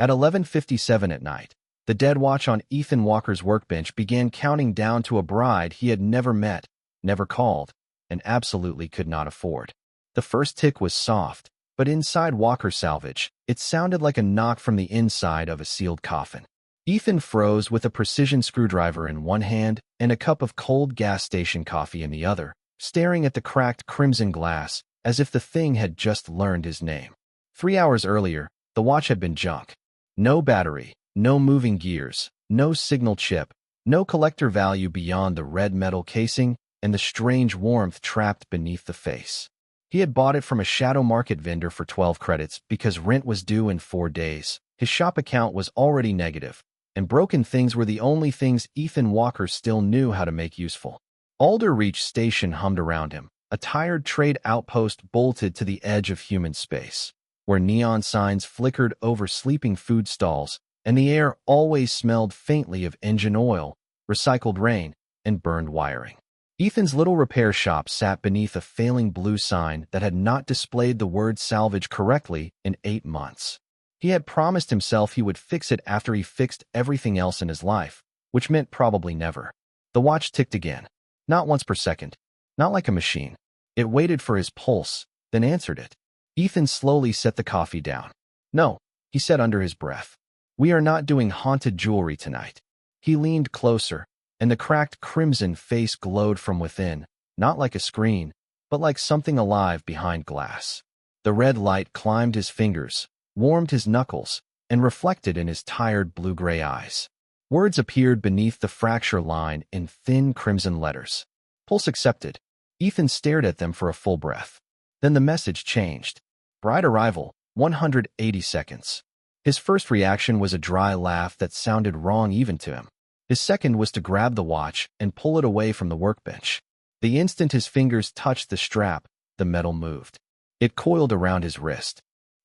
At 11:57 at night, the dead watch on Ethan Walker's workbench began counting down to a bride he had never met, never called, and absolutely could not afford. The first tick was soft, but inside Walker Salvage, it sounded like a knock from the inside of a sealed coffin. Ethan froze with a precision screwdriver in one hand and a cup of cold gas station coffee in the other, staring at the cracked crimson glass as if the thing had just learned his name. 3 hours earlier, the watch had been junk. No battery, no moving gears, no signal chip, no collector value beyond the red metal casing and the strange warmth trapped beneath the face. He had bought it from a shadow market vendor for 12 credits because rent was due in 4 days. His shop account was already negative, and broken things were the only things Ethan Walker still knew how to make useful. Alder Reach Station hummed around him, a tired trade outpost bolted to the edge of human space, where neon signs flickered over sleeping food stalls, and the air always smelled faintly of engine oil, recycled rain, and burned wiring. Ethan's little repair shop sat beneath a failing blue sign that had not displayed the word salvage correctly in 8 months. He had promised himself he would fix it after he fixed everything else in his life, which meant probably never. The watch ticked again, not once per second, not like a machine. It waited for his pulse, then answered it. Ethan slowly set the coffee down. "No," he said under his breath. "We are not doing haunted jewelry tonight." He leaned closer, and the cracked crimson face glowed from within, not like a screen, but like something alive behind glass. The red light climbed his fingers, warmed his knuckles, and reflected in his tired blue-gray eyes. Words appeared beneath the fracture line in thin crimson letters. Pulse accepted. Ethan stared at them for a full breath. Then the message changed. Bride arrival, 180 seconds. His first reaction was a dry laugh that sounded wrong even to him. His second was to grab the watch and pull it away from the workbench. The instant his fingers touched the strap, the metal moved. It coiled around his wrist,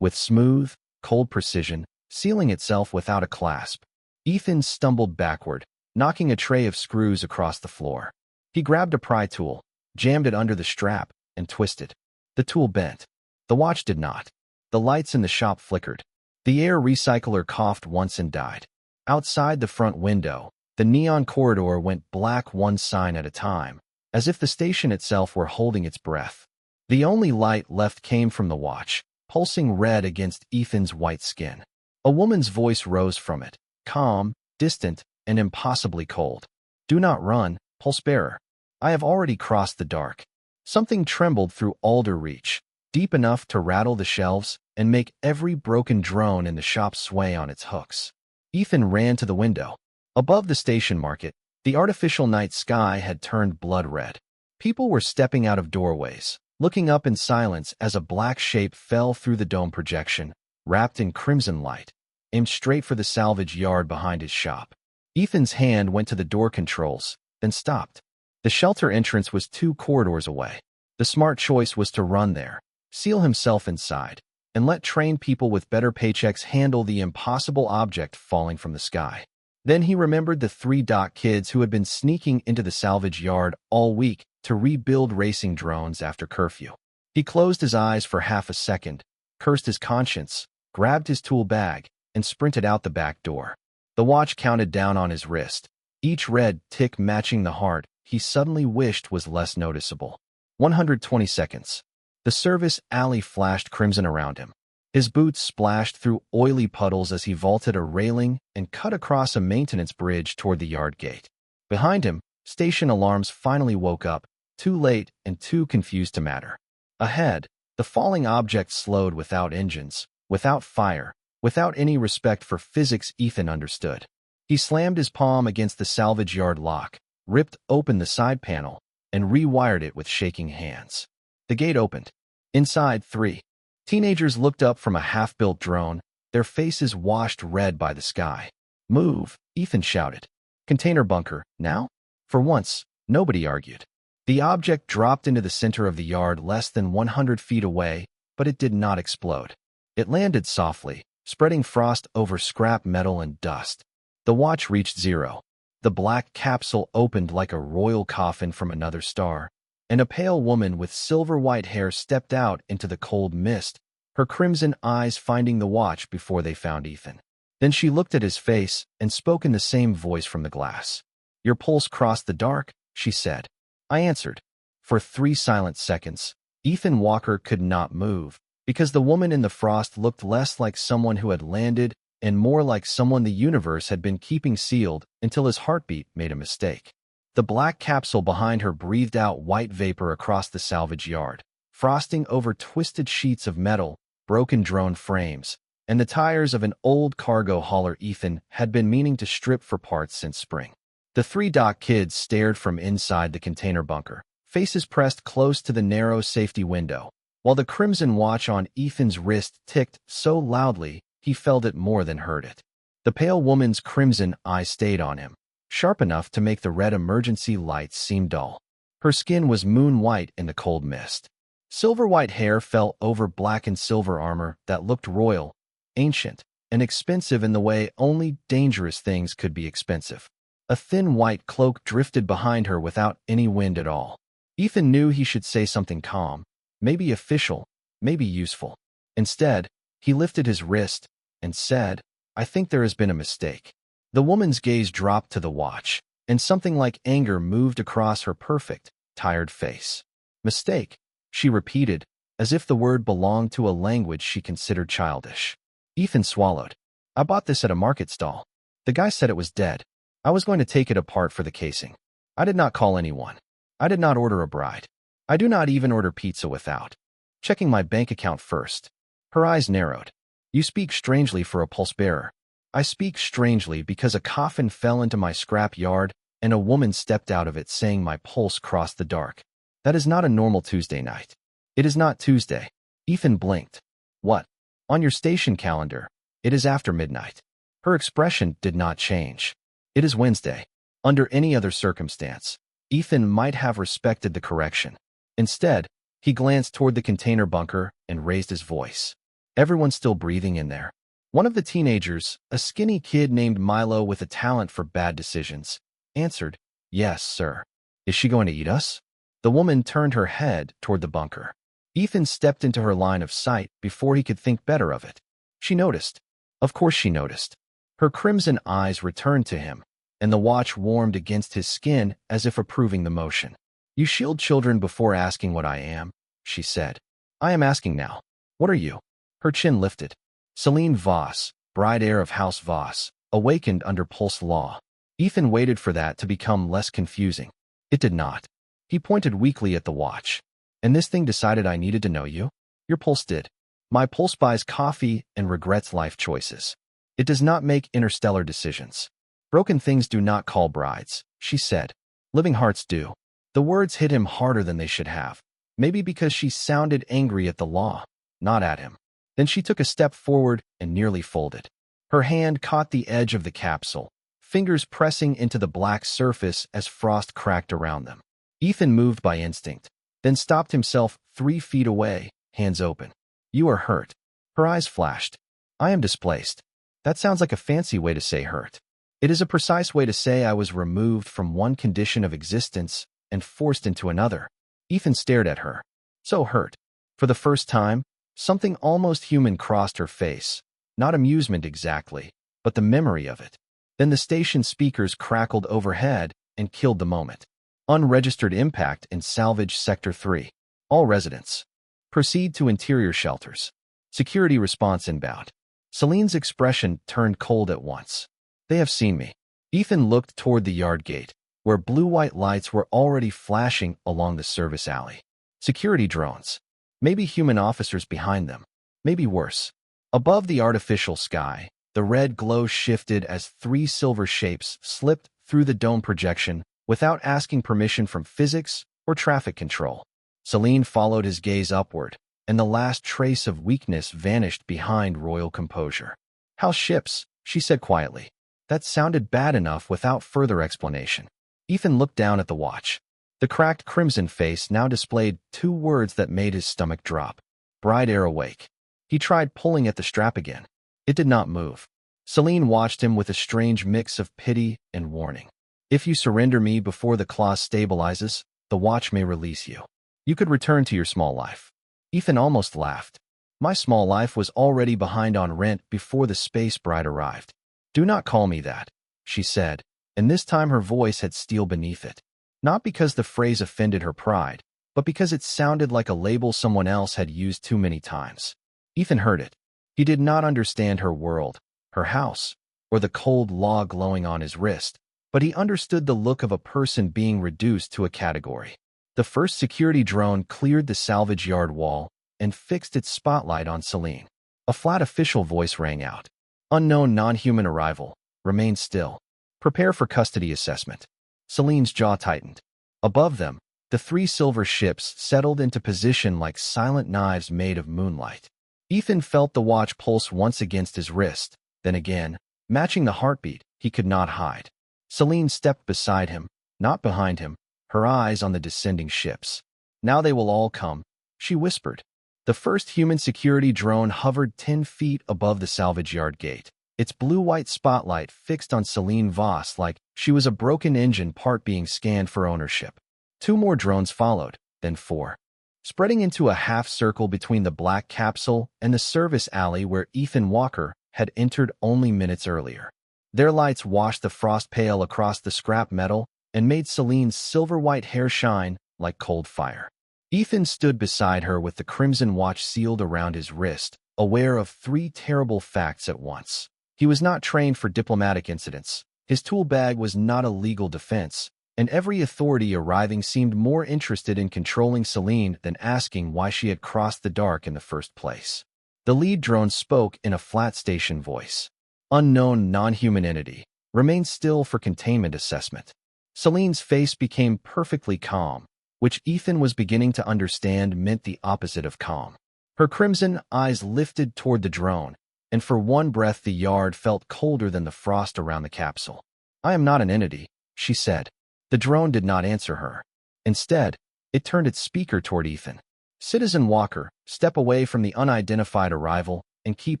with smooth, cold precision, sealing itself without a clasp. Ethan stumbled backward, knocking a tray of screws across the floor. He grabbed a pry tool, jammed it under the strap, and twisted. The tool bent. The watch did not. The lights in the shop flickered. The air recycler coughed once and died. Outside the front window, the neon corridor went black one sign at a time, as if the station itself were holding its breath. The only light left came from the watch, pulsing red against Ethan's white skin. A woman's voice rose from it, calm, distant, and impossibly cold. "Do not run, pulse bearer. I have already crossed the dark." Something trembled through Alder Reach, deep enough to rattle the shelves and make every broken drone in the shop sway on its hooks. Ethan ran to the window. Above the station market, the artificial night sky had turned blood red. People were stepping out of doorways, looking up in silence as a black shape fell through the dome projection, wrapped in crimson light, aimed straight for the salvage yard behind his shop. Ethan's hand went to the door controls, then stopped. The shelter entrance was 2 corridors away. The smart choice was to run there, seal himself inside, and let trained people with better paychecks handle the impossible object falling from the sky. Then he remembered the 3 dock kids who had been sneaking into the salvage yard all week to rebuild racing drones after curfew. He closed his eyes for half a second, cursed his conscience, grabbed his tool bag, and sprinted out the back door. The watch counted down on his wrist, each red tick matching the heart he suddenly wished was less noticeable. 120 seconds. The service alley flashed crimson around him. His boots splashed through oily puddles as he vaulted a railing and cut across a maintenance bridge toward the yard gate. Behind him, station alarms finally woke up, too late and too confused to matter. Ahead, the falling object slowed without engines, without fire, without any respect for physics Ethan understood. He slammed his palm against the salvage yard lock, ripped open the side panel, and rewired it with shaking hands. The gate opened. Inside, 3 teenagers looked up from a half-built drone, their faces washed red by the sky. "Move," Ethan shouted. "Container bunker, now?" For once, nobody argued. The object dropped into the center of the yard less than 100 feet away, but it did not explode. It landed softly, spreading frost over scrap metal and dust. The watch reached 0. The black capsule opened like a royal coffin from another star, and a pale woman with silver-white hair stepped out into the cold mist, her crimson eyes finding the watch before they found Ethan. Then she looked at his face and spoke in the same voice from the glass. "Your pulse crossed the dark," she said. I answered. For 3 silent seconds, Ethan Walker could not move, because the woman in the frost looked less like someone who had landed and more like someone the universe had been keeping sealed until his heartbeat made a mistake. The black capsule behind her breathed out white vapor across the salvage yard, frosting over twisted sheets of metal, broken drone frames, and the tires of an old cargo hauler Ethan had been meaning to strip for parts since spring. The 3 dock kids stared from inside the container bunker, faces pressed close to the narrow safety window, while the crimson watch on Ethan's wrist ticked so loudly he felt it more than heard it. The pale woman's crimson eyes stayed on him, sharp enough to make the red emergency lights seem dull. Her skin was moon-white in the cold mist. Silver-white hair fell over black and silver armor that looked royal, ancient, and expensive in the way only dangerous things could be expensive. A thin white cloak drifted behind her without any wind at all. Ethan knew he should say something calm, maybe official, maybe useful. Instead, he lifted his wrist and said, "I think there has been a mistake." The woman's gaze dropped to the watch, and something like anger moved across her perfect, tired face. "Mistake," she repeated, as if the word belonged to a language she considered childish. Ethan swallowed. "I bought this at a market stall. The guy said it was dead. I was going to take it apart for the casing. I did not call anyone. I did not order a bride. I do not even order pizza without checking my bank account first." Her eyes narrowed. "You speak strangely for a pulse bearer." "I speak strangely because a coffin fell into my scrap yard and a woman stepped out of it saying my pulse crossed the dark. That is not a normal Tuesday night." "It is not Tuesday." Ethan blinked. "What?" "On your station calendar, it is after midnight." Her expression did not change. "It is Wednesday." Under any other circumstance, Ethan might have respected the correction. Instead, he glanced toward the container bunker and raised his voice. "Everyone's still breathing in there." One of the teenagers, a skinny kid named Milo with a talent for bad decisions, answered, "Yes, sir." "Is she going to eat us?" The woman turned her head toward the bunker. Ethan stepped into her line of sight before he could think better of it. She noticed. Of course she noticed. Her crimson eyes returned to him, and the watch warmed against his skin as if approving the motion. "You shield children before asking what I am," she said. "I am asking now. What are you?" Her chin lifted. "Celine Voss, bride heir of House Voss, awakened under pulse law." Ethan waited for that to become less confusing. It did not. He pointed weakly at the watch. "And this thing decided I needed to know you?" "Your pulse did." "My pulse buys coffee and regrets life choices. It does not make interstellar decisions." "Broken things do not call brides," she said. "Living hearts do." The words hit him harder than they should have, maybe because she sounded angry at the law, not at him. Then she took a step forward and nearly folded. Her hand caught the edge of the capsule, fingers pressing into the black surface as frost cracked around them. Ethan moved by instinct, then stopped himself 3 feet away, hands open. "You are hurt." Her eyes flashed. "I am displaced." That sounds like a fancy way to say hurt. It is a precise way to say I was removed from one condition of existence and forced into another. Ethan stared at her. So hurt. For the first time, something almost human crossed her face. Not amusement exactly, but the memory of it. Then the station speakers crackled overhead and killed the moment. "Unregistered impact in salvage sector 3. All residents. Proceed to interior shelters. Security response inbound." Celine's expression turned cold at once. "They have seen me." Ethan looked toward the yard gate, where blue-white lights were already flashing along the service alley. Security drones. Maybe human officers behind them. Maybe worse. Above the artificial sky, the red glow shifted as 3 silver shapes slipped through the dome projection without asking permission from physics or traffic control. Celine followed his gaze upward, and the last trace of weakness vanished behind royal composure. "House ships," she said quietly. That sounded bad enough without further explanation. Ethan looked down at the watch. The cracked crimson face now displayed 2 words that made his stomach drop. "Bride heir awake." He tried pulling at the strap again. It did not move. Celine watched him with a strange mix of pity and warning. "If you surrender me before the clause stabilizes, the watch may release you. You could return to your small life." Ethan almost laughed. My small life was already behind on rent before the space bride arrived. Do not call me that, she said, and this time her voice had steel beneath it. Not because the phrase offended her pride, but because it sounded like a label someone else had used too many times. Ethan heard it. He did not understand her world, her house, or the cold law glowing on his wrist, but he understood the look of a person being reduced to a category. The first security drone cleared the salvage yard wall and fixed its spotlight on Celine. A flat official voice rang out. Unknown non-human arrival. Remain still. Prepare for custody assessment. Celine's jaw tightened. Above them, the 3 silver ships settled into position like silent knives made of moonlight. Ethan felt the watch pulse once against his wrist, then again, matching the heartbeat he could not hide. Celine stepped beside him, not behind him, her eyes on the descending ships. Now they will all come, she whispered. The first human security drone hovered 10 feet above the salvage yard gate, its blue-white spotlight fixed on Celine Voss like she was a broken engine part being scanned for ownership. 2 more drones followed, then 4. Spreading into a half-circle between the black capsule and the service alley where Ethan Walker had entered only minutes earlier. Their lights washed the frost pale across the scrap metal and made Celine's silver-white hair shine like cold fire. Ethan stood beside her with the crimson watch sealed around his wrist, aware of 3 terrible facts at once. He was not trained for diplomatic incidents. His tool bag was not a legal defense, and every authority arriving seemed more interested in controlling Celine than asking why she had crossed the dark in the first place. The lead drone spoke in a flat station voice. Unknown non-human entity. Remain still for containment assessment. Celine's face became perfectly calm, which Ethan was beginning to understand meant the opposite of calm. Her crimson eyes lifted toward the drone, and for one breath the yard felt colder than the frost around the capsule. I am not an entity, she said. The drone did not answer her. Instead, it turned its speaker toward Ethan. Citizen Walker, step away from the unidentified arrival and keep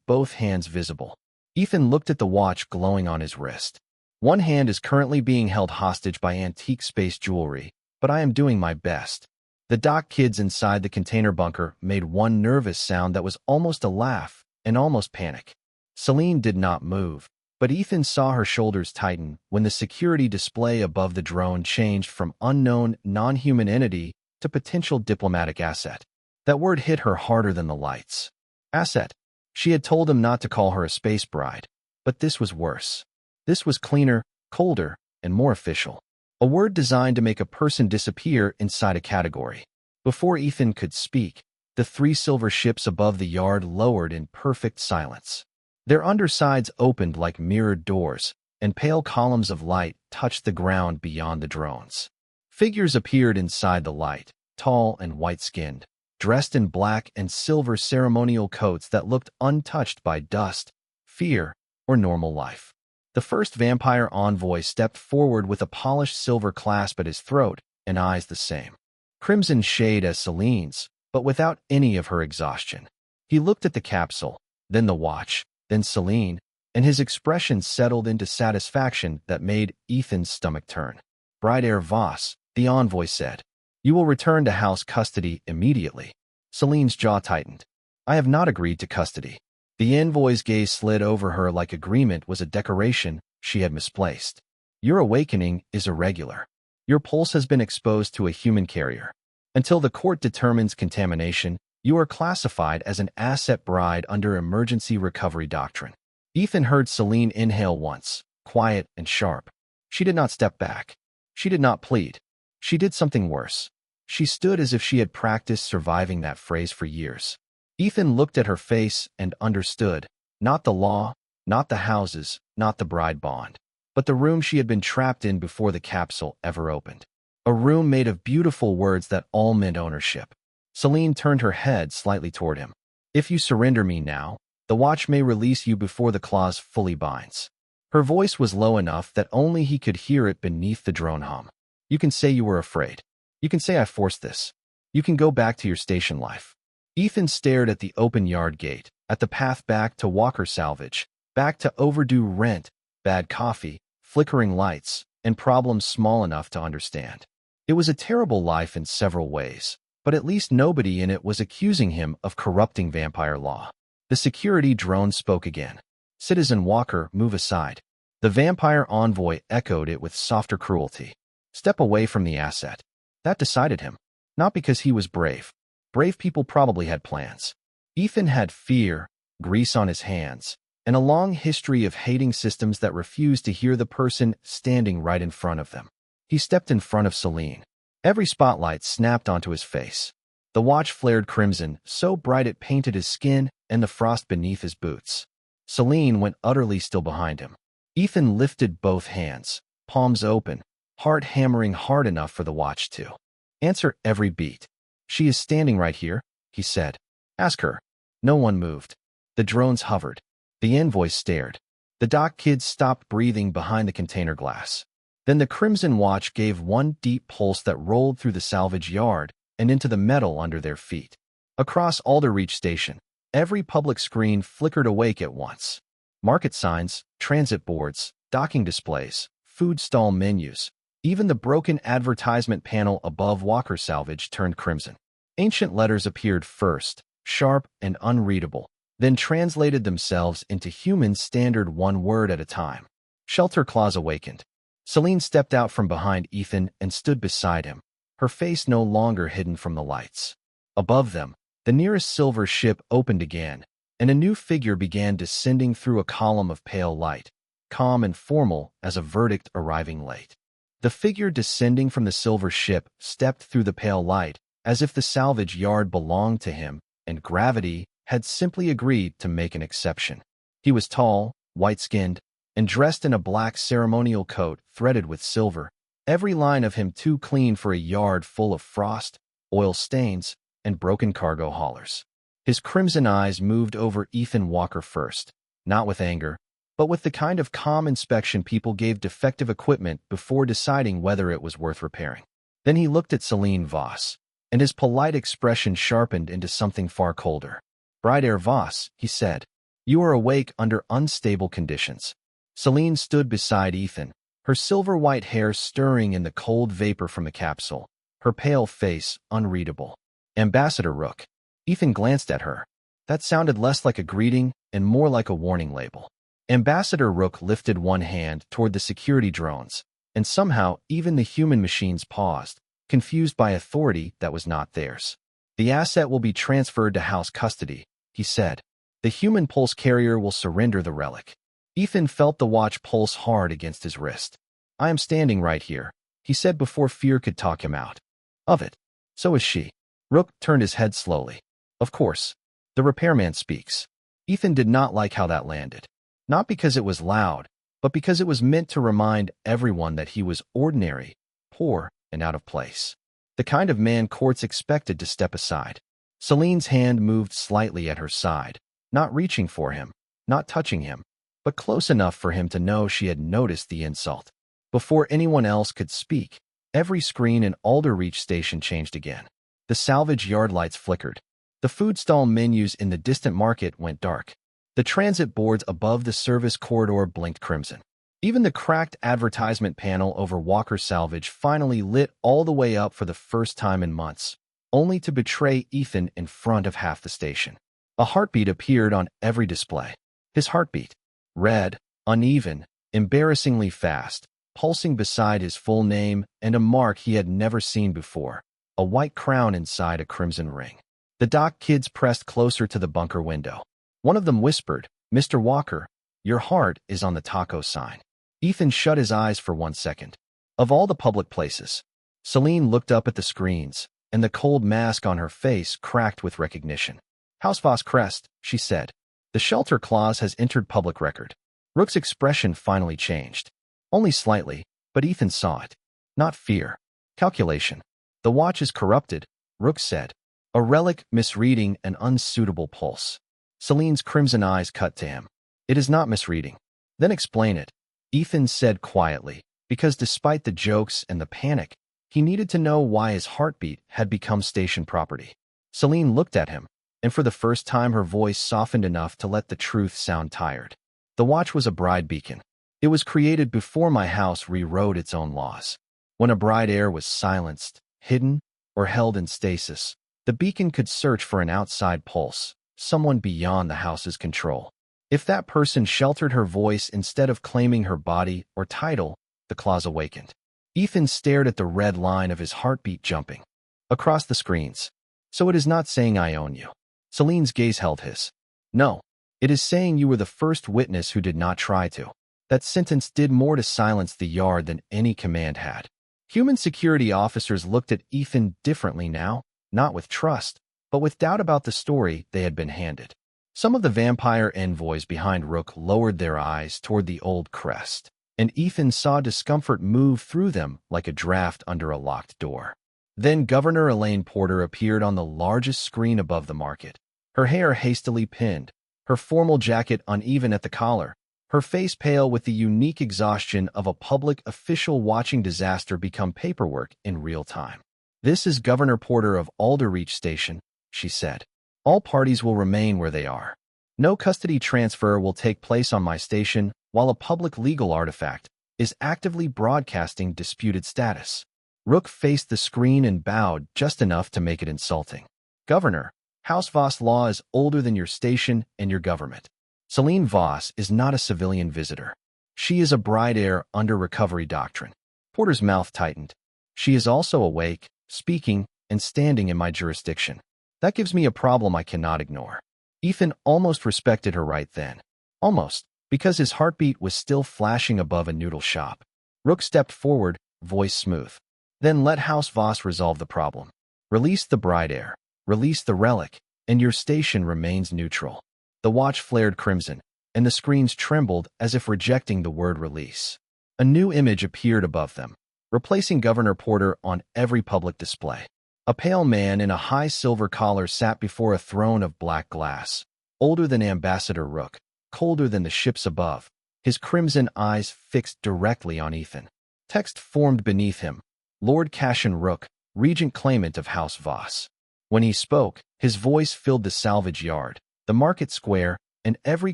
both hands visible. Ethan looked at the watch glowing on his wrist. One hand is currently being held hostage by antique space jewelry, but I am doing my best. The dock kids inside the container bunker made one nervous sound that was almost a laugh and almost panic. Celine did not move, but Ethan saw her shoulders tighten when the security display above the drone changed from unknown non-human entity to potential diplomatic asset. That word hit her harder than the lights. Asset. She had told him not to call her a space bride, but this was worse. This was cleaner, colder, and more official. A word designed to make a person disappear inside a category. Before Ethan could speak, the 3 silver ships above the yard lowered in perfect silence. Their undersides opened like mirrored doors, and pale columns of light touched the ground beyond the drones. Figures appeared inside the light, tall and white-skinned, dressed in black and silver ceremonial coats that looked untouched by dust, fear, or normal life. The first vampire envoy stepped forward with a polished silver clasp at his throat and eyes the same. Crimson shade as Celine's, but without any of her exhaustion. He looked at the capsule, then the watch, then Celine, and his expression settled into satisfaction that made Ethan's stomach turn. Bride Air Voss, the envoy said. You will return to house custody immediately. Celine's jaw tightened. I have not agreed to custody. The envoy's gaze slid over her like agreement was a decoration she had misplaced. Your awakening is irregular. Your pulse has been exposed to a human carrier. Until the court determines contamination, you are classified as an asset bride under emergency recovery doctrine. Ethan heard Celine inhale once, quiet and sharp. She did not step back. She did not plead. She did something worse. She stood as if she had practiced surviving that phrase for years. Ethan looked at her face and understood, not the law, not the houses, not the bride bond, but the room she had been trapped in before the capsule ever opened. A room made of beautiful words that all meant ownership. Celine turned her head slightly toward him. If you surrender me now, the watch may release you before the clause fully binds. Her voice was low enough that only he could hear it beneath the drone hum. You can say you were afraid. You can say I forced this. You can go back to your station life. Ethan stared at the open yard gate, at the path back to Walker Salvage, back to overdue rent, bad coffee, flickering lights, and problems small enough to understand. It was a terrible life in several ways, but at least nobody in it was accusing him of corrupting vampire law. The security drone spoke again. "Citizen Walker, move aside." The vampire envoy echoed it with softer cruelty. "Step away from the asset." That decided him. Not because he was brave. Brave people probably had plans. Ethan had fear, grease on his hands, and a long history of hating systems that refused to hear the person standing right in front of them. He stepped in front of Celine. Every spotlight snapped onto his face. The watch flared crimson, so bright it painted his skin and the frost beneath his boots. Celine went utterly still behind him. Ethan lifted both hands, palms open, heart hammering hard enough for the watch to answer every beat. "She is standing right here," he said. "Ask her." No one moved. The drones hovered. The envoy stared. The dock kids stopped breathing behind the container glass. Then the crimson watch gave one deep pulse that rolled through the salvage yard and into the metal under their feet. Across Alderreach Station, every public screen flickered awake at once. Market signs, transit boards, docking displays, food stall menus, even the broken advertisement panel above Walker Salvage turned crimson. Ancient letters appeared first, sharp and unreadable, then translated themselves into human standard one word at a time. Shelter clause awakened. Celine stepped out from behind Ethan and stood beside him, her face no longer hidden from the lights. Above them, the nearest silver ship opened again, and a new figure began descending through a column of pale light, calm and formal as a verdict arriving late. The figure descending from the silver ship stepped through the pale light as if the salvage yard belonged to him and gravity had simply agreed to make an exception. He was tall, white-skinned, and dressed in a black ceremonial coat threaded with silver, every line of him too clean for a yard full of frost, oil stains, and broken cargo haulers. His crimson eyes moved over Ethan Walker first, not with anger, but with the kind of calm inspection people gave defective equipment before deciding whether it was worth repairing. Then he looked at Celine Voss, and his polite expression sharpened into something far colder. "Bride Air Voss," he said, "you are awake under unstable conditions." Celine stood beside Ethan, her silver-white hair stirring in the cold vapor from the capsule, her pale face unreadable. "Ambassador Rook." Ethan glanced at her. That sounded less like a greeting and more like a warning label. Ambassador Rook lifted one hand toward the security drones, and somehow even the human machines paused, confused by authority that was not theirs. "The asset will be transferred to house custody," he said. "The human pulse carrier will surrender the relic." Ethan felt the watch pulse hard against his wrist. "I am standing right here," he said before fear could talk him out of it. "So is she." Rook turned his head slowly. "Of course. The repairman speaks." Ethan did not like how that landed. Not because it was loud, but because it was meant to remind everyone that he was ordinary, poor, and out of place. The kind of man courts expected to step aside. Celine's hand moved slightly at her side, not reaching for him, not touching him, but close enough for him to know she had noticed the insult. Before anyone else could speak, every screen in Alderreach Station changed again. The salvage yard lights flickered. The food stall menus in the distant market went dark. The transit boards above the service corridor blinked crimson. Even the cracked advertisement panel over Walker Salvage finally lit all the way up for the first time in months, only to betray Ethan in front of half the station. A heartbeat appeared on every display. His heartbeat. Red, uneven, embarrassingly fast, pulsing beside his full name and a mark he had never seen before, a white crown inside a crimson ring. The dock kids pressed closer to the bunker window. One of them whispered, "Mr. Walker, your heart is on the taco sign." Ethan shut his eyes for 1 second. Of all the public places. Celine looked up at the screens, and the cold mask on her face cracked with recognition. "House Voss Crest," she said. "The shelter clause has entered public record." Rook's expression finally changed. Only slightly, but Ethan saw it. Not fear. Calculation. "The watch is corrupted," Rook said. "A relic, misreading, an unsuitable pulse." Celine's crimson eyes cut to him. "It is not misreading." "Then explain it," Ethan said quietly, because despite the jokes and the panic, he needed to know why his heartbeat had become station property. Celine looked at him, and for the first time her voice softened enough to let the truth sound tired. "The watch was a bride beacon. It was created before my house rewrote its own laws. When a bride heir was silenced, hidden, or held in stasis. The beacon could search for an outside pulse, someone beyond the house's control. If that person sheltered her voice instead of claiming her body or title, the clause awakened. Ethan stared at the red line of his heartbeat jumping across the screens. So it is not saying I own you. Celine's gaze held his. No, it is saying you were the first witness who did not try to. That sentence did more to silence the yard than any command had. Human security officers looked at Ethan differently now, not with trust, but with doubt about the story they had been handed. Some of the vampire envoys behind Rook lowered their eyes toward the old crest, and Ethan saw discomfort move through them like a draft under a locked door. Then Governor Elaine Porter appeared on the largest screen above the market, her hair hastily pinned, her formal jacket uneven at the collar, her face pale with the unique exhaustion of a public official watching disaster become paperwork in real time. This is Governor Porter of Alderreach Station, she said. All parties will remain where they are. No custody transfer will take place on my station while a public legal artifact is actively broadcasting disputed status. Rook faced the screen and bowed just enough to make it insulting. Governor, House Voss law is older than your station and your government. Celine Voss is not a civilian visitor. She is a bride heir under recovery doctrine. Porter's mouth tightened. She is also awake, speaking, and standing in my jurisdiction. That gives me a problem I cannot ignore. Ethan almost respected her right then. Almost, because his heartbeat was still flashing above a noodle shop. Rook stepped forward, voice smooth. Then let House Voss resolve the problem. Release the bride heir, release the relic, and your station remains neutral. The watch flared crimson, and the screens trembled as if rejecting the word release. A new image appeared above them, replacing Governor Porter on every public display. A pale man in a high silver collar sat before a throne of black glass, older than Ambassador Rook, colder than the ships above, his crimson eyes fixed directly on Ethan. Text formed beneath him, Lord Cashin Rook, Regent Claimant of House Voss. When he spoke, his voice filled the salvage yard, the market square, and every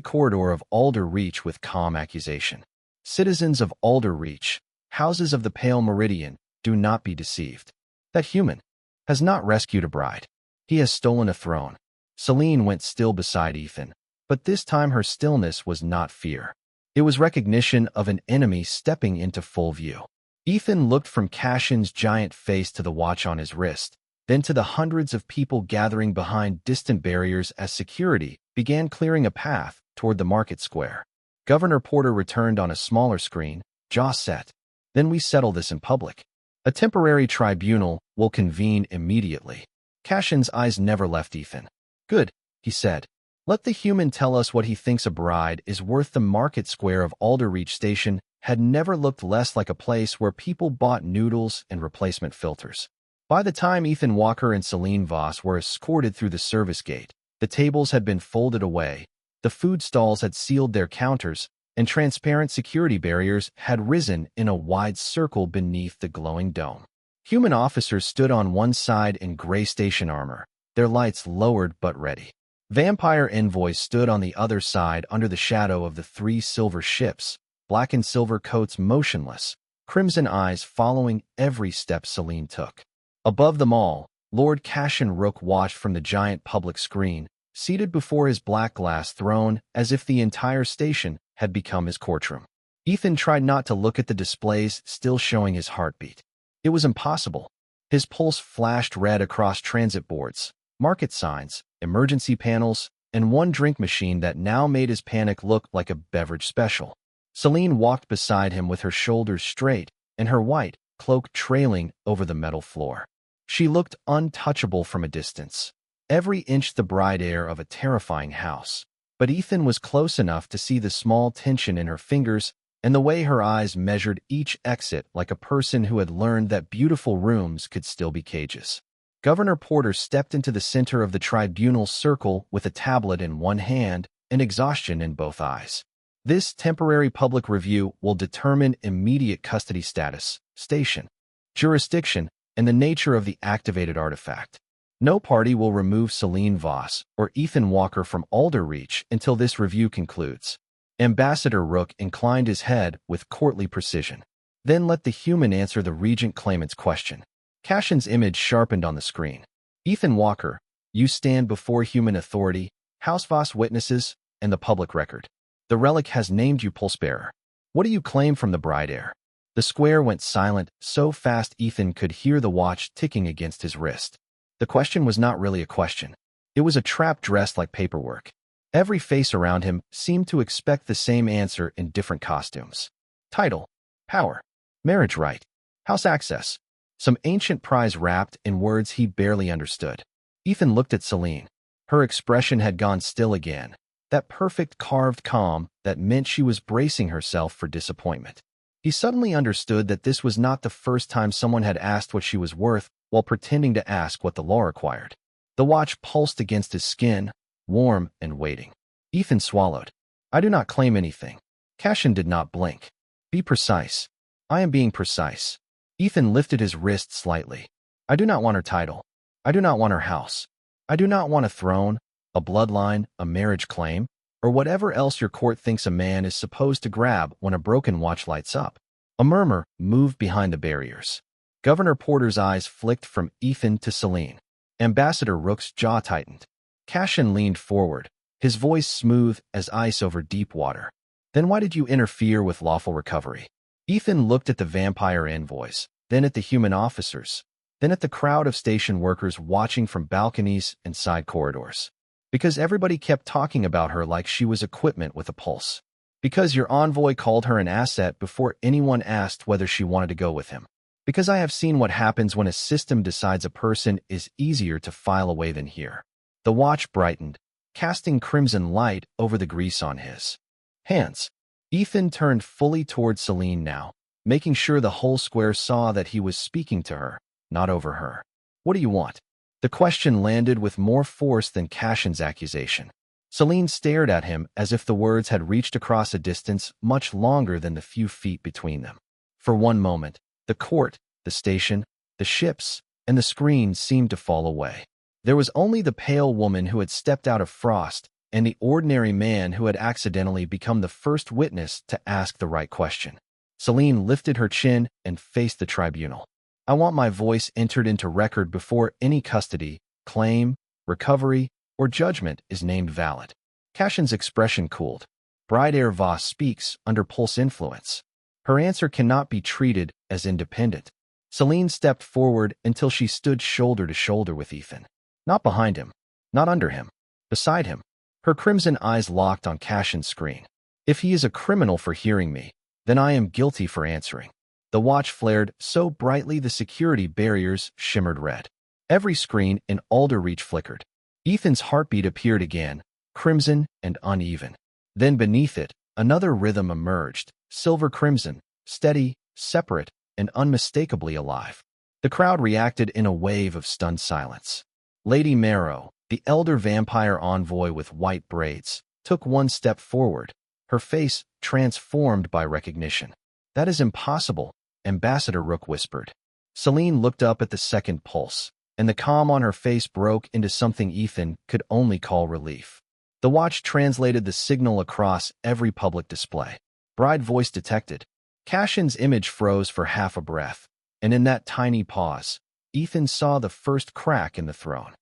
corridor of Alderreach with calm accusation. Citizens of Alderreach, houses of the Pale Meridian, do not be deceived. That human has not rescued a bride. He has stolen a throne. Celine went still beside Ethan, but this time her stillness was not fear. It was recognition of an enemy stepping into full view. Ethan looked from Cashin's giant face to the watch on his wrist, then to the hundreds of people gathering behind distant barriers as security began clearing a path toward the market square. Governor Porter returned on a smaller screen, jaw set. Then we settle this in public. A temporary tribunal will convene immediately. Cashin's eyes never left Ethan. Good, he said. Let the human tell us what he thinks a bride is worth. The market square of Alderreach Station had never looked less like a place where people bought noodles and replacement filters. By the time Ethan Walker and Celine Voss were escorted through the service gate, the tables had been folded away, the food stalls had sealed their counters, and transparent security barriers had risen in a wide circle beneath the glowing dome. Human officers stood on one side in gray station armor, their lights lowered but ready. Vampire envoys stood on the other side under the shadow of the three silver ships, black and silver coats motionless, crimson eyes following every step Celine took. Above them all, Lord Cashin Rook watched from the giant public screen, seated before his black glass throne as if the entire station had become his courtroom. Ethan tried not to look at the displays still showing his heartbeat. It was impossible. His pulse flashed red across transit boards, market signs, emergency panels, and one drink machine that now made his panic look like a beverage special. Celine walked beside him with her shoulders straight and her white cloak trailing over the metal floor. She looked untouchable from a distance, every inch the bride heir of a terrifying house. But Ethan was close enough to see the small tension in her fingers and the way her eyes measured each exit like a person who had learned that beautiful rooms could still be cages. Governor Porter stepped into the center of the tribunal circle with a tablet in one hand and exhaustion in both eyes. This temporary public review will determine immediate custody status, station, jurisdiction, and the nature of the activated artifact. No party will remove Celine Voss or Ethan Walker from Alderreach until this review concludes. Ambassador Rook inclined his head with courtly precision. Then let the human answer the regent claimant's question. Cashin's image sharpened on the screen. Ethan Walker, you stand before human authority, House Voss witnesses, and the public record. The relic has named you pulse-bearer. What do you claim from the bride heir? The square went silent so fast Ethan could hear the watch ticking against his wrist. The question was not really a question. It was a trap dressed like paperwork. Every face around him seemed to expect the same answer in different costumes. Title, power, marriage right, house access. Some ancient prize wrapped in words he barely understood. Ethan looked at Celine. Her expression had gone still again. That perfect carved calm that meant she was bracing herself for disappointment. He suddenly understood that this was not the first time someone had asked what she was worth while pretending to ask what the law required. The watch pulsed against his skin, warm and waiting. Ethan swallowed. I do not claim anything. Cashin did not blink. Be precise. I am being precise. Ethan lifted his wrist slightly. I do not want her title. I do not want her house. I do not want a throne, a bloodline, a marriage claim, or whatever else your court thinks a man is supposed to grab when a broken watch lights up. A murmur moved behind the barriers. Governor Porter's eyes flicked from Ethan to Celine. Ambassador Rook's jaw tightened. Cashin leaned forward, his voice smooth as ice over deep water. Then why did you interfere with lawful recovery? Ethan looked at the vampire envoys, then at the human officers, then at the crowd of station workers watching from balconies and side corridors. Because everybody kept talking about her like she was equipment with a pulse. Because your envoy called her an asset before anyone asked whether she wanted to go with him. Because I have seen what happens when a system decides a person is easier to file away than here. The watch brightened, casting crimson light over the grease on his hands. Ethan turned fully toward Celine now, making sure the whole square saw that he was speaking to her, not over her. What do you want? The question landed with more force than Cashin's accusation. Celine stared at him as if the words had reached across a distance much longer than the few feet between them. For one moment, the court, the station, the ships, and the screen seemed to fall away. There was only the pale woman who had stepped out of frost and the ordinary man who had accidentally become the first witness to ask the right question. Celine lifted her chin and faced the tribunal. I want my voice entered into record before any custody, claim, recovery, or judgment is named valid. Cashin's expression cooled. Bride heir Voss speaks under pulse influence. Her answer cannot be treated as independent. Celine stepped forward until she stood shoulder to shoulder with Ethan. Not behind him, not under him, beside him. Her crimson eyes locked on Cashin's screen. If he is a criminal for hearing me, then I am guilty for answering. The watch flared so brightly the security barriers shimmered red. Every screen in Alderreach flickered. Ethan's heartbeat appeared again, crimson and uneven. Then beneath it, another rhythm emerged, silver crimson, steady, separate, and unmistakably alive. The crowd reacted in a wave of stunned silence. Lady Marrow, the elder vampire envoy with white braids, took one step forward, her face transformed by recognition. That is impossible, Ambassador Rook whispered. Celine looked up at the second pulse, and the calm on her face broke into something Ethan could only call relief. The watch translated the signal across every public display. Bride voice detected. Cashin's image froze for half a breath, and in that tiny pause, Ethan saw the first crack in the throne.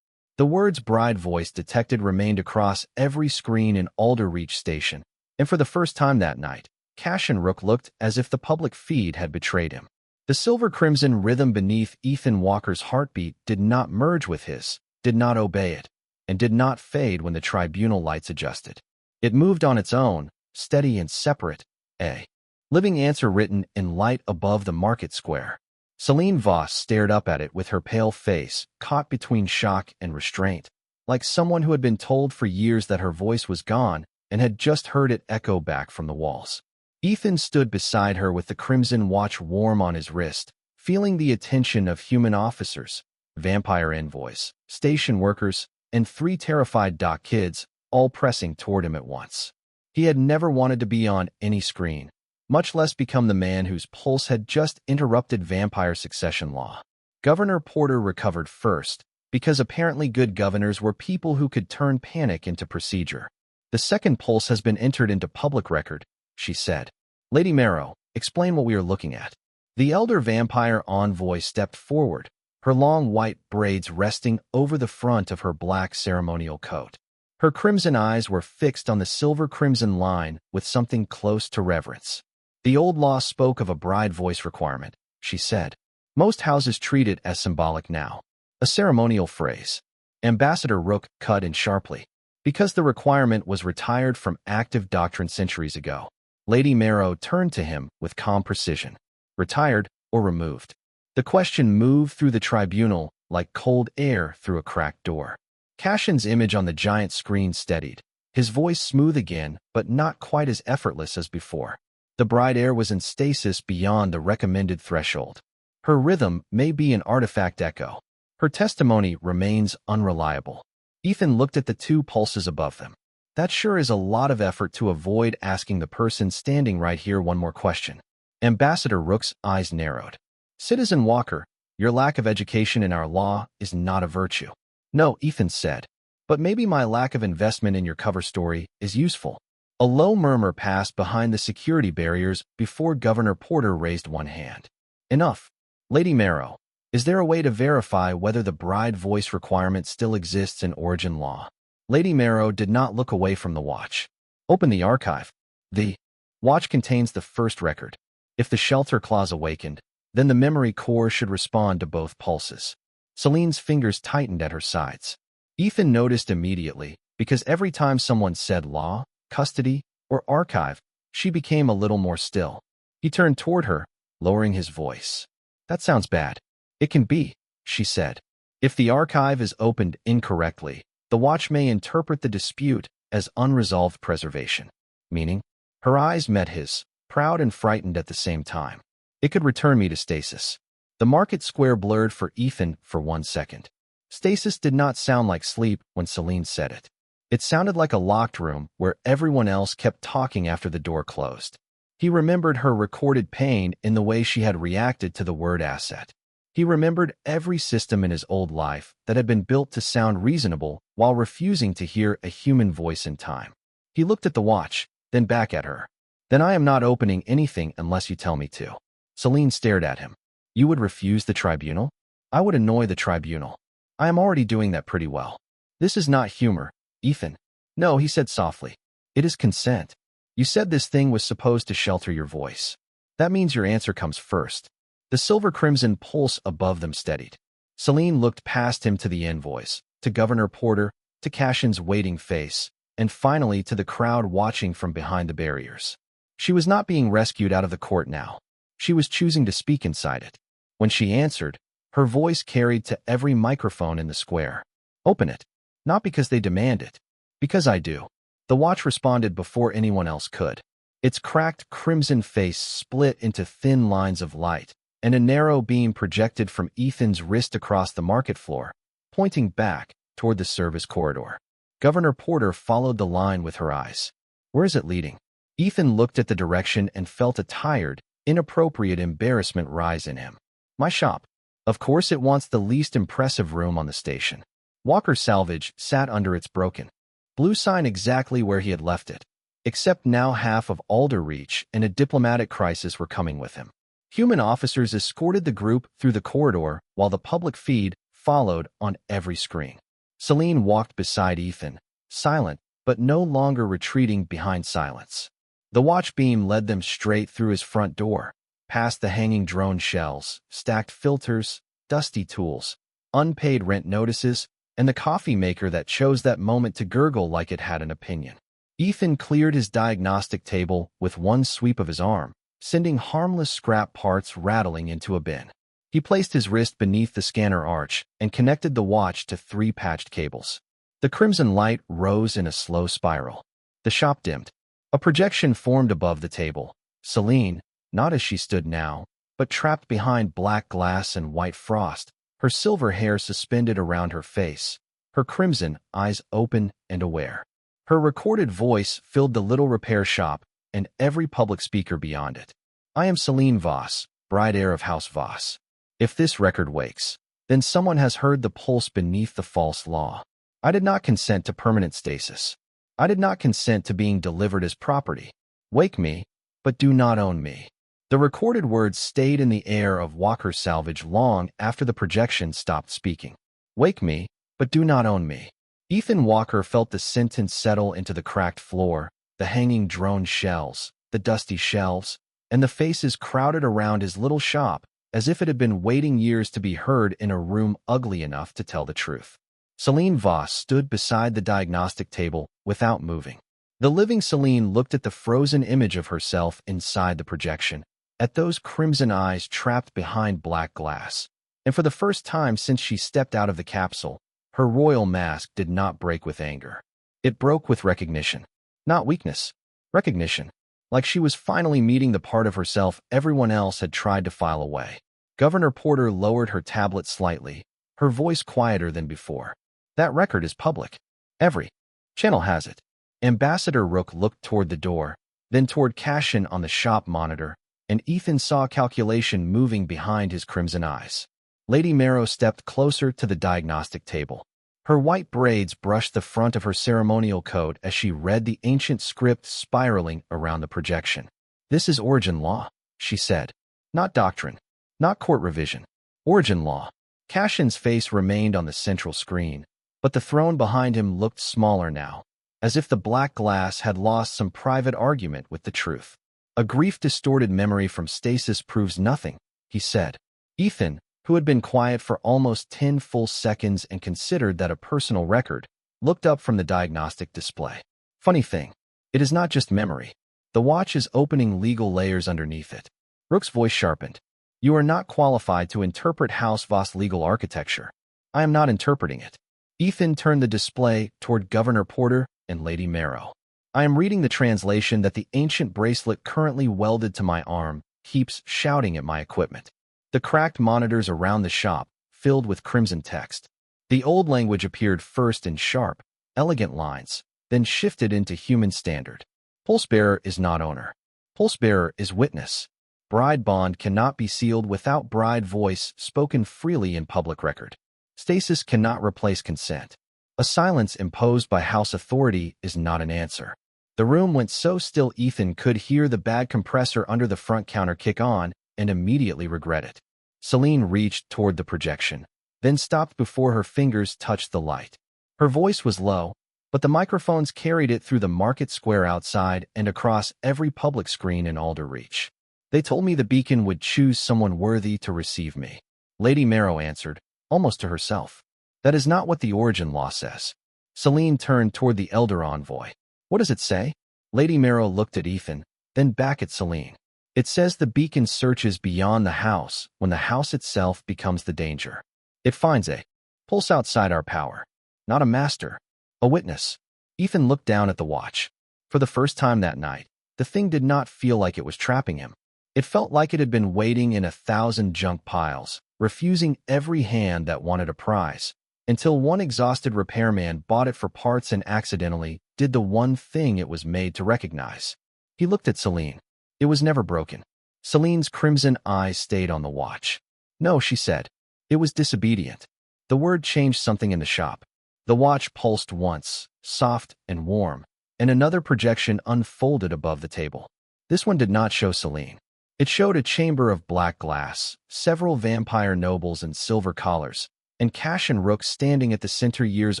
The words bride voice detected remained across every screen in Alderreach station, and for the first time that night, Cashin Rook looked as if the public feed had betrayed him. The silver-crimson rhythm beneath Ethan Walker's heartbeat did not merge with his, did not obey it, and did not fade when the tribunal lights adjusted. It moved on its own, steady and separate, a living answer written in light above the market square. Celine Voss stared up at it with her pale face caught between shock and restraint, like someone who had been told for years that her voice was gone and had just heard it echo back from the walls. Ethan stood beside her with the crimson watch warm on his wrist, feeling the attention of human officers, vampire envoys, station workers, and 3 terrified dock kids, all pressing toward him at once. He had never wanted to be on any screen, much less become the man whose pulse had just interrupted vampire succession law. Governor Porter recovered first, because apparently good governors were people who could turn panic into procedure. The second pulse has been entered into public record, she said. Lady Marrow, explain what we are looking at. The elder vampire envoy stepped forward, her long white braids resting over the front of her black ceremonial coat. Her crimson eyes were fixed on the silver-crimson line with something close to reverence. The old law spoke of a bride voice requirement, she said. Most houses treat it as symbolic now. A ceremonial phrase. Ambassador Rook cut in sharply. Because the requirement was retired from active doctrine centuries ago. Lady Marrow turned to him with calm precision. Retired or removed? The question moved through the tribunal like cold air through a cracked door. Cashin's image on the giant screen steadied, his voice smooth again, but not quite as effortless as before. The bride air was in stasis beyond the recommended threshold. Her rhythm may be an artifact echo. Her testimony remains unreliable. Ethan looked at the two pulses above them. That sure is a lot of effort to avoid asking the person standing right here one more question. Ambassador Rook's eyes narrowed. Citizen Walker, your lack of education in our law is not a virtue. No, Ethan said. But maybe my lack of investment in your cover story is useful. A low murmur passed behind the security barriers before Governor Porter raised one hand. Enough. Lady Marrow, is there a way to verify whether the bride voice requirement still exists in origin law? Lady Marrow did not look away from the watch. Open the archive. The watch contains the first record. If the shelter clause awakened, then the memory core should respond to both pulses. Celine's fingers tightened at her sides. Ethan noticed immediately, because every time someone said law, custody, or archive, she became a little more still. He turned toward her, lowering his voice. That sounds bad. It can be, she said. If the archive is opened incorrectly, the watch may interpret the dispute as unresolved preservation. Meaning? Her eyes met his, proud and frightened at the same time. It could return me to stasis. The market square blurred for Ethan for 1 second. Stasis did not sound like sleep when Celine said it. It sounded like a locked room where everyone else kept talking after the door closed. He remembered her recorded pain in the way she had reacted to the word asset. He remembered every system in his old life that had been built to sound reasonable while refusing to hear a human voice in time. He looked at the watch, then back at her. Then I am not opening anything unless you tell me to. Celine stared at him. You would refuse the tribunal? I would annoy the tribunal. I am already doing that pretty well. This is not humor, Ethan. No, he said softly. It is consent. You said this thing was supposed to shelter your voice. That means your answer comes first. The silver-crimson pulse above them steadied. Celine looked past him to the envoys, to Governor Porter, to Cashin's waiting face, and finally to the crowd watching from behind the barriers. She was not being rescued out of the court now. She was choosing to speak inside it. When she answered, her voice carried to every microphone in the square. Open it. Not because they demand it. Because I do. The watch responded before anyone else could. Its cracked crimson face split into thin lines of light, and a narrow beam projected from Ethan's wrist across the market floor, pointing back toward the service corridor. Governor Porter followed the line with her eyes. Where is it leading? Ethan looked at the direction and felt a tired, inappropriate embarrassment rise in him. My shop. Of course it wants the least impressive room on the station. Walker Salvage sat under its broken blue sign exactly where he had left it, except now half of Alderreach and a diplomatic crisis were coming with him. Human officers escorted the group through the corridor while the public feed followed on every screen. Celine walked beside Ethan, silent but no longer retreating behind silence. The watch beam led them straight through his front door, past the hanging drone shells, stacked filters, dusty tools, unpaid rent notices, and the coffee maker that chose that moment to gurgle like it had an opinion. Ethan cleared his diagnostic table with one sweep of his arm, sending harmless scrap parts rattling into a bin. He placed his wrist beneath the scanner arch and connected the watch to 3 patched cables. The crimson light rose in a slow spiral. The shop dimmed. A projection formed above the table. Celine, not as she stood now, but trapped behind black glass and white frost, her silver hair suspended around her face, her crimson eyes open and aware. Her recorded voice filled the little repair shop and every public speaker beyond it. I am Celine Voss, bride heir of House Voss. If this record wakes, then someone has heard the pulse beneath the false law. I did not consent to permanent stasis. I did not consent to being delivered as property. Wake me, but do not own me. The recorded words stayed in the air of Walker's salvage long after the projection stopped speaking. Wake me, but do not own me. Ethan Walker felt the sentence settle into the cracked floor, the hanging drone shells, the dusty shelves, and the faces crowded around his little shop, as if it had been waiting years to be heard in a room ugly enough to tell the truth. Celine Voss stood beside the diagnostic table without moving. The living Celine looked at the frozen image of herself inside the projection, at those crimson eyes trapped behind black glass. And for the first time since she stepped out of the capsule, her royal mask did not break with anger. It broke with recognition. Not weakness. Recognition. Like she was finally meeting the part of herself everyone else had tried to file away. Governor Porter lowered her tablet slightly, her voice quieter than before. That record is public. Every channel has it. Ambassador Rook looked toward the door, then toward Cashin on the shop monitor, and Ethan saw a calculation moving behind his crimson eyes. Lady Marrow stepped closer to the diagnostic table. Her white braids brushed the front of her ceremonial coat as she read the ancient script spiraling around the projection. This is origin law, she said. Not doctrine. Not court revision. Origin law. Cashin's face remained on the central screen, but the throne behind him looked smaller now, as if the black glass had lost some private argument with the truth. A grief-distorted memory from stasis proves nothing, he said. Ethan, who had been quiet for almost 10 full seconds and considered that a personal record, looked up from the diagnostic display. Funny thing, it is not just memory. The watch is opening legal layers underneath it. Rook's voice sharpened. You are not qualified to interpret House Voss legal architecture. I am not interpreting it. Ethan turned the display toward Governor Porter and Lady Marrow. I am reading the translation that the ancient bracelet currently welded to my arm keeps shouting at my equipment. The cracked monitors around the shop filled with crimson text. The old language appeared first in sharp, elegant lines, then shifted into human standard. Pulsebearer is not owner. Pulsebearer is witness. Bride bond cannot be sealed without bride voice spoken freely in public record. Stasis cannot replace consent. A silence imposed by house authority is not an answer. The room went so still Ethan could hear the bad compressor under the front counter kick on and immediately regret it. Celine reached toward the projection, then stopped before her fingers touched the light. Her voice was low, but the microphones carried it through the market square outside and across every public screen in Alderreach. They told me the beacon would choose someone worthy to receive me. Lady Marrow answered, almost to herself. That is not what the origin law says. Celine turned toward the elder envoy. What does it say? Lady Marrow looked at Ethan, then back at Celine. It says the beacon searches beyond the house when the house itself becomes the danger. It finds a pulse outside our power, not a master, a witness. Ethan looked down at the watch. For the first time that night, the thing did not feel like it was trapping him. It felt like it had been waiting in 1,000 junk piles, refusing every hand that wanted a prize, until one exhausted repairman bought it for parts and accidentally did the one thing it was made to recognize. He looked at Celine. It was never broken. Celine's crimson eyes stayed on the watch. No, she said. It was disobedient. The word changed something in the shop. The watch pulsed once, soft and warm, and another projection unfolded above the table. This one did not show Celine. It showed a chamber of black glass, several vampire nobles in silver collars, and Cashin Rook standing at the center years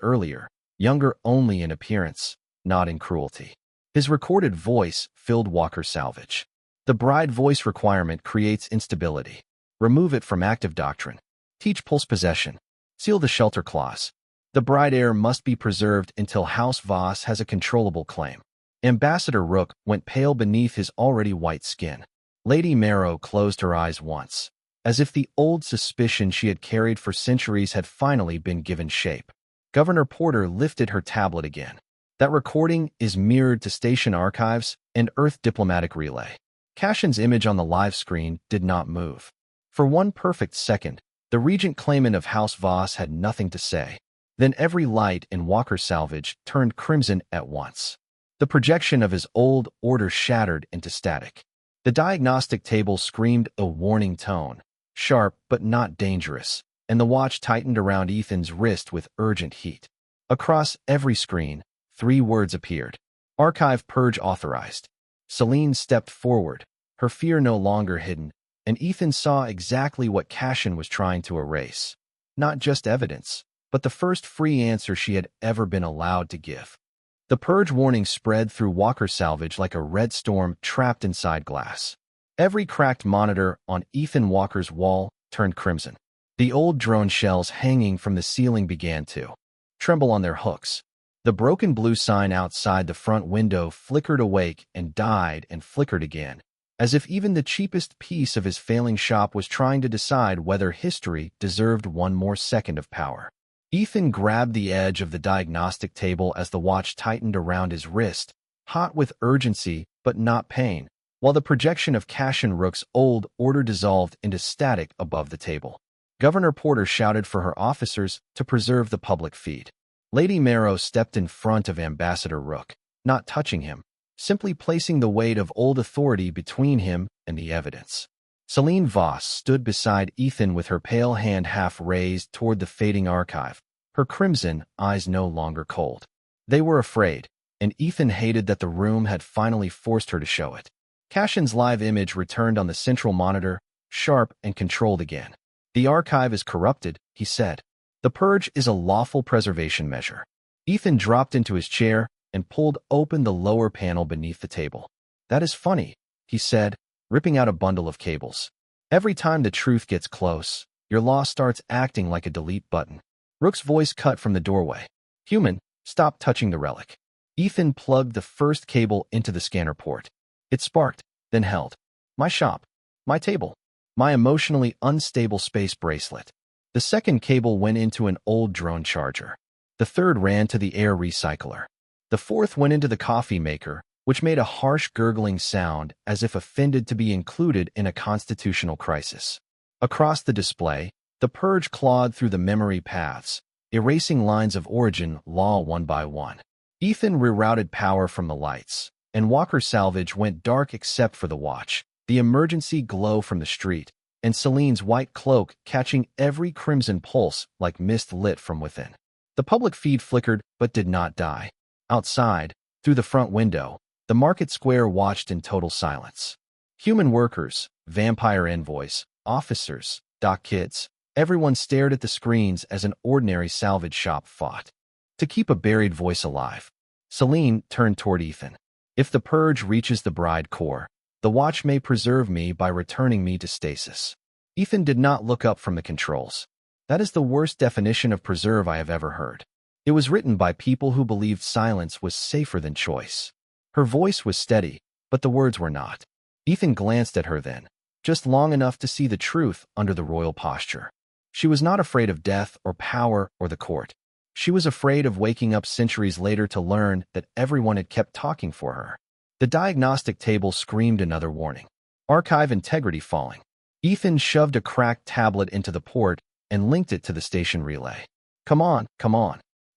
earlier, younger only in appearance, not in cruelty. His recorded voice filled Walker's salvage. The bride voice requirement creates instability. Remove it from active doctrine. Teach pulse possession. Seal the shelter clause. The bride heir must be preserved until House Voss has a controllable claim. Ambassador Rook went pale beneath his already white skin. Lady Marrow closed her eyes once, as if the old suspicion she had carried for centuries had finally been given shape. Governor Porter lifted her tablet again. That recording is mirrored to station archives and Earth diplomatic relay. Cashin's image on the live screen did not move. For one perfect second, the regent claimant of House Voss had nothing to say. Then every light in Walker's salvage turned crimson at once. The projection of his old order shattered into static. The diagnostic table screamed a warning tone, sharp but not dangerous, and the watch tightened around Ethan's wrist with urgent heat. Across every screen, 3 words appeared. Archive purge authorized. Celine stepped forward, her fear no longer hidden, and Ethan saw exactly what Cashin was trying to erase. Not just evidence, but the first free answer she had ever been allowed to give. The purge warning spread through Walker Salvage like a red storm trapped inside glass. Every cracked monitor on Ethan Walker's wall turned crimson. The old drone shells hanging from the ceiling began to tremble on their hooks. The broken blue sign outside the front window flickered awake and died and flickered again, as if even the cheapest piece of his failing shop was trying to decide whether history deserved one more second of power. Ethan grabbed the edge of the diagnostic table as the watch tightened around his wrist, hot with urgency but not pain, while the projection of Cashin Rook's old order dissolved into static above the table. Governor Porter shouted for her officers to preserve the public feed. Lady Marrow stepped in front of Ambassador Rook, not touching him, simply placing the weight of old authority between him and the evidence. Celine Voss stood beside Ethan with her pale hand half raised toward the fading archive, her crimson eyes no longer cold. They were afraid, and Ethan hated that the room had finally forced her to show it. Cashin's live image returned on the central monitor, sharp and controlled again. "The archive is corrupted," he said. "The purge is a lawful preservation measure." Ethan dropped into his chair and pulled open the lower panel beneath the table. "That is funny," he said, ripping out a bundle of cables. "Every time the truth gets close, your law starts acting like a delete button." Rook's voice cut from the doorway. "Human, stop touching the relic." Ethan plugged the first cable into the scanner port. It sparked, then held. "My shop. My table. My emotionally unstable space bracelet." The second cable went into an old drone charger. The third ran to the air recycler. The fourth went into the coffee maker, which made a harsh gurgling sound as if offended to be included in a constitutional crisis. Across the display, the purge clawed through the memory paths, erasing lines of origin law one by one. Ethan rerouted power from the lights, and Walker Salvage went dark except for the watch, the emergency glow from the street, and Celine's white cloak catching every crimson pulse like mist lit from within. The public feed flickered but did not die. Outside, through the front window, the market square watched in total silence. Human workers, vampire envoys, officers, dock kids, everyone stared at the screens as an ordinary salvage shop fought to keep a buried voice alive. Celine turned toward Ethan. "If the purge reaches the bride core, the watch may preserve me by returning me to stasis." Ethan did not look up from the controls. "That is the worst definition of preserve I have ever heard." It was written by people who believed silence was safer than choice. Her voice was steady, but the words were not. Ethan glanced at her then, just long enough to see the truth under the royal posture. She was not afraid of death or power or the court. She was afraid of waking up centuries later to learn that everyone had kept talking for her. The diagnostic table screamed another warning. Archive integrity falling. Ethan shoved a cracked tablet into the port and linked it to the station relay. Come on.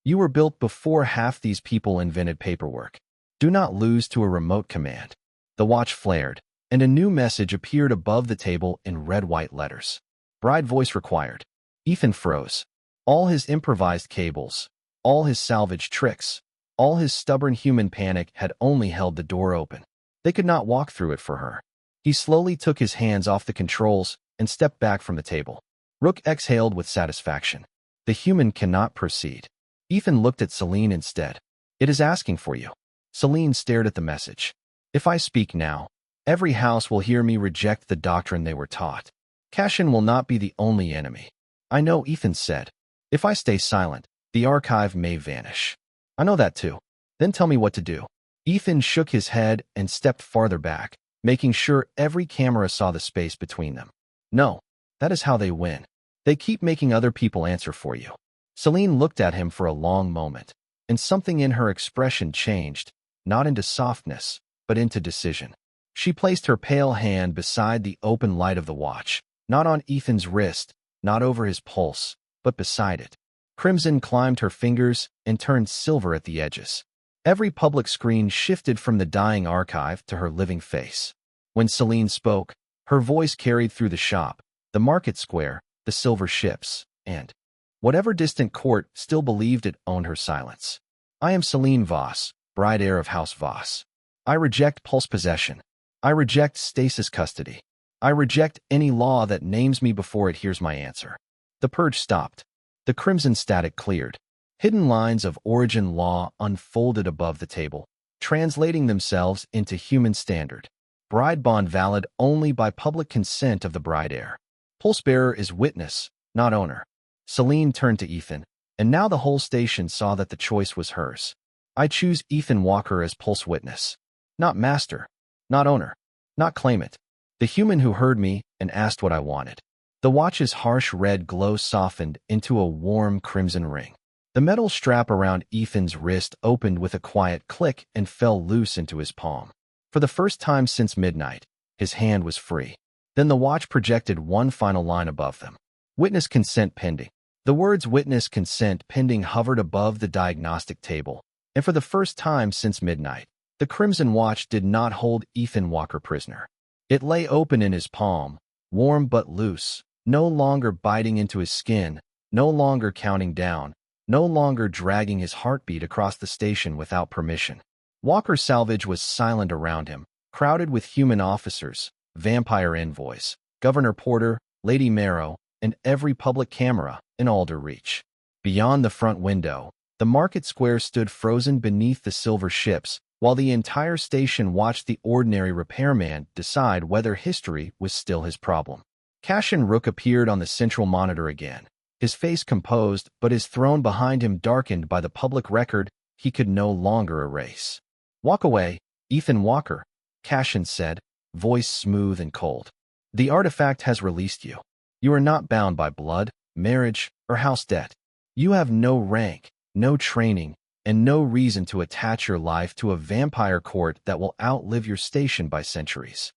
You were built before half these people invented paperwork. Do not lose to a remote command." The watch flared, and a new message appeared above the table in red-white letters. "Bride voice required." Ethan froze. All his improvised cables, all his salvage tricks, all his stubborn human panic had only held the door open. They could not walk through it for her. He slowly took his hands off the controls and stepped back from the table. Rook exhaled with satisfaction. The human cannot proceed. Ethan looked at Celine instead. "It is asking for you." Celine stared at the message. "If I speak now, every house will hear me reject the doctrine they were taught. Cashin will not be the only enemy." "I know," Ethan said. "If I stay silent, the archive may vanish." "I know that too." "Then tell me what to do." Ethan shook his head and stepped farther back, making sure every camera saw the space between them. "No, that is how they win. They keep making other people answer for you." Celine looked at him for a long moment, and something in her expression changed, not into softness, but into decision. She placed her pale hand beside the open light of the watch, not on Ethan's wrist, not over his pulse, but beside it. Crimson climbed her fingers and turned silver at the edges. Every public screen shifted from the dying archive to her living face. When Celine spoke, her voice carried through the shop, the market square, the silver ships, and whatever distant court still believed it owned her silence. "I am Celine Voss, bride heir of House Voss. I reject pulse possession. I reject stasis custody. I reject any law that names me before it hears my answer. The purge stopped. The crimson static cleared. Hidden lines of origin law unfolded above the table, translating themselves into human standard. Bride bond valid only by public consent of the bride heir. Pulse bearer is witness, not owner. Celine turned to Ethan, and now the whole station saw that the choice was hers. I choose Ethan Walker as pulse witness. Not master, not owner, not claimant. The human who heard me and asked what I wanted. The watch's harsh red glow softened into a warm crimson ring. The metal strap around Ethan's wrist opened with a quiet click and fell loose into his palm. For the first time since midnight, his hand was free. Then the watch projected one final line above them. Witness consent pending. The words witness consent pending hovered above the diagnostic table, and for the first time since midnight, the crimson watch did not hold Ethan Walker prisoner. It lay open in his palm, warm but loose, no longer biting into his skin, no longer counting down, no longer dragging his heartbeat across the station without permission. Walker Salvage was silent around him, crowded with human officers, vampire envoys, Governor Porter, Lady Marrow, and every public camera in Alder reach. Beyond the front window, the market square stood frozen beneath the silver ships, while the entire station watched the ordinary repairman decide whether history was still his problem. Cassian Rook appeared on the central monitor again, his face composed, but his throne behind him darkened by the public record he could no longer erase. "Walk away, Ethan Walker," Cassian said, voice smooth and cold. "The artifact has released you. You are not bound by blood, marriage, or house debt. You have no rank, no training, and no reason to attach your life to a vampire court that will outlive your station by centuries."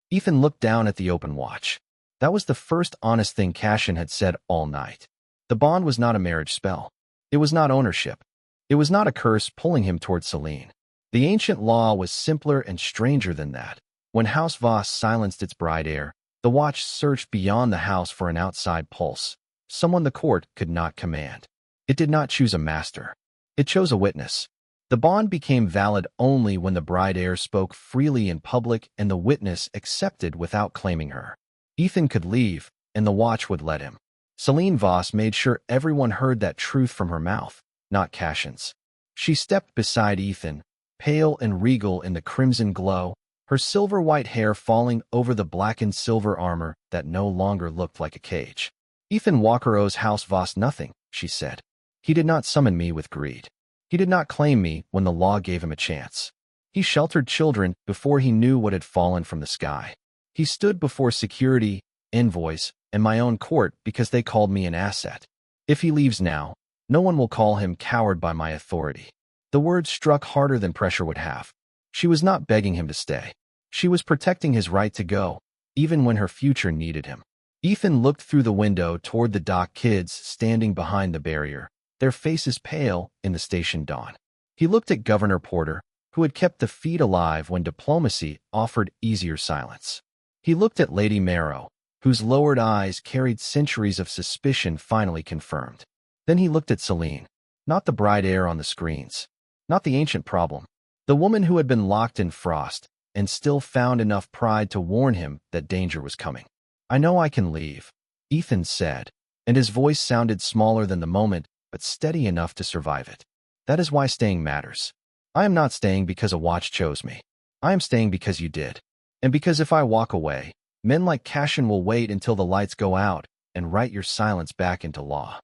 Ethan looked down at the open watch. That was the first honest thing Cassian had said all night. The bond was not a marriage spell. It was not ownership. It was not a curse pulling him toward Celine. The ancient law was simpler and stranger than that. When House Voss silenced its bride heir, the watch searched beyond the house for an outside pulse, someone the court could not command. It did not choose a master. It chose a witness. The bond became valid only when the bride heir spoke freely in public and the witness accepted without claiming her. Ethan could leave, and the watch would let him. Celine Voss made sure everyone heard that truth from her mouth, not Cassian's. She stepped beside Ethan, pale and regal in the crimson glow, her silver-white hair falling over the blackened silver armor that no longer looked like a cage. "Ethan Walker owes House Voss nothing," she said. "He did not summon me with greed. He did not claim me when the law gave him a chance. He sheltered children before he knew what had fallen from the sky. He stood before security, envoys, and my own court because they called me an asset. If he leaves now, no one will call him coward by my authority." The words struck harder than pressure would have. She was not begging him to stay. She was protecting his right to go, even when her future needed him. Ethan looked through the window toward the dock kids standing behind the barrier, their faces pale in the station dawn. He looked at Governor Porter, who had kept the feed alive when diplomacy offered easier silence. He looked at Lady Marrow, whose lowered eyes carried centuries of suspicion finally confirmed. Then he looked at Celine, not the bride heir on the screens, not the ancient problem, the woman who had been locked in frost and still found enough pride to warn him that danger was coming. "I know I can leave," Ethan said, and his voice sounded smaller than the moment, but steady enough to survive it. "That is why staying matters. I am not staying because a watch chose me. I am staying because you did. And because if I walk away, men like Cassian will wait until the lights go out and write your silence back into law."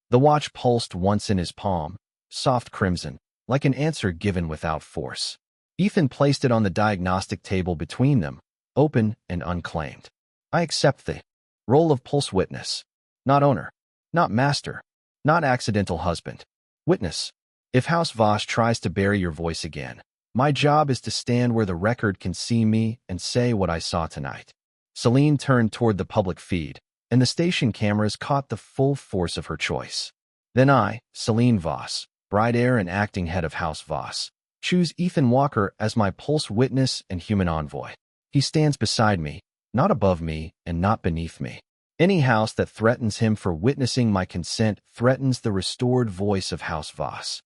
The watch pulsed once in his palm, soft crimson, like an answer given without force. Ethan placed it on the diagnostic table between them, open and unclaimed. "I accept the role of pulse witness. Not owner, not master, not accidental husband. Witness. If House Voss tries to bury your voice again, my job is to stand where the record can see me and say what I saw tonight." Celine turned toward the public feed, and the station cameras caught the full force of her choice. "Then I, Celine Voss, bride heir and acting head of House Voss, choose Ethan Walker as my pulse witness and human envoy. He stands beside me, not above me and not beneath me. Any house that threatens him for witnessing my consent threatens the restored voice of House Voss."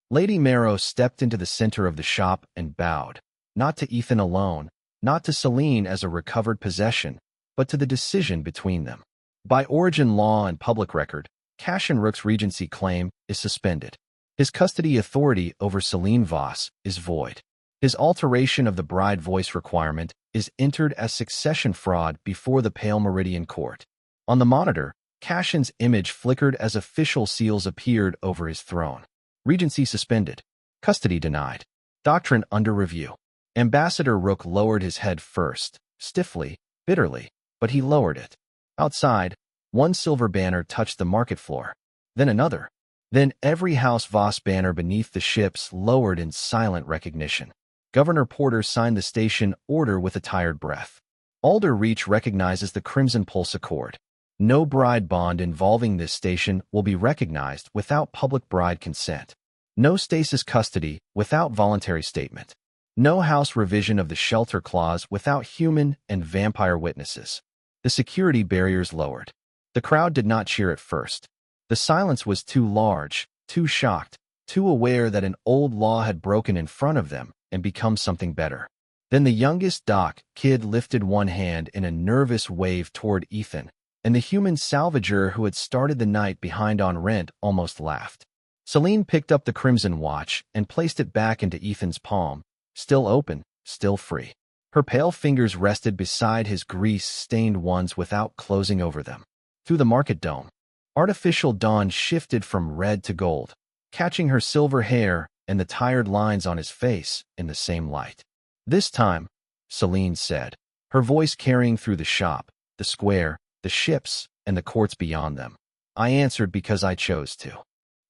Lady Marrow stepped into the center of the shop and bowed, not to Ethan alone, not to Celine as a recovered possession, but to the decision between them. By origin law and public record, Cassian Rook's regency claim is suspended. His custody authority over Celine Voss is void. His alteration of the bride voice requirement is entered as succession fraud before the Pale Meridian Court. On the monitor, Cassian's image flickered as official seals appeared over his throne. Regency suspended. Custody denied. Doctrine under review. Ambassador Rook lowered his head first, stiffly, bitterly, but he lowered it. Outside, one silver banner touched the market floor, then another. Then every House Voss banner beneath the ships lowered in silent recognition. Governor Porter signed the station order with a tired breath. Alder Reach recognizes the Crimson Pulse Accord. No bride bond involving this station will be recognized without public bride consent. No stasis custody without voluntary statement. No House revision of the shelter clause without human and vampire witnesses. The security barriers lowered. The crowd did not cheer at first. The silence was too large, too shocked, too aware that an old law had broken in front of them and become something better. Then the youngest Doc kid lifted one hand in a nervous wave toward Ethan, and the human salvager who had started the night behind on rent almost laughed. Celine picked up the crimson watch and placed it back into Ethan's palm, still open, still free. Her pale fingers rested beside his grease-stained ones without closing over them. Through the market dome, artificial dawn shifted from red to gold, catching her silver hair and the tired lines on his face in the same light. "This time," Celine said, her voice carrying through the shop, the square, the ships, and the courts beyond them. "I answered because I chose to."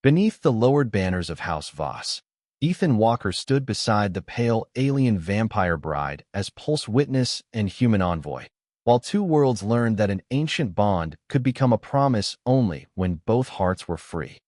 Beneath the lowered banners of House Voss, Ethan Walker stood beside the pale alien vampire bride as pulse witness and human envoy, while two worlds learned that an ancient bond could become a promise only when both hearts were free.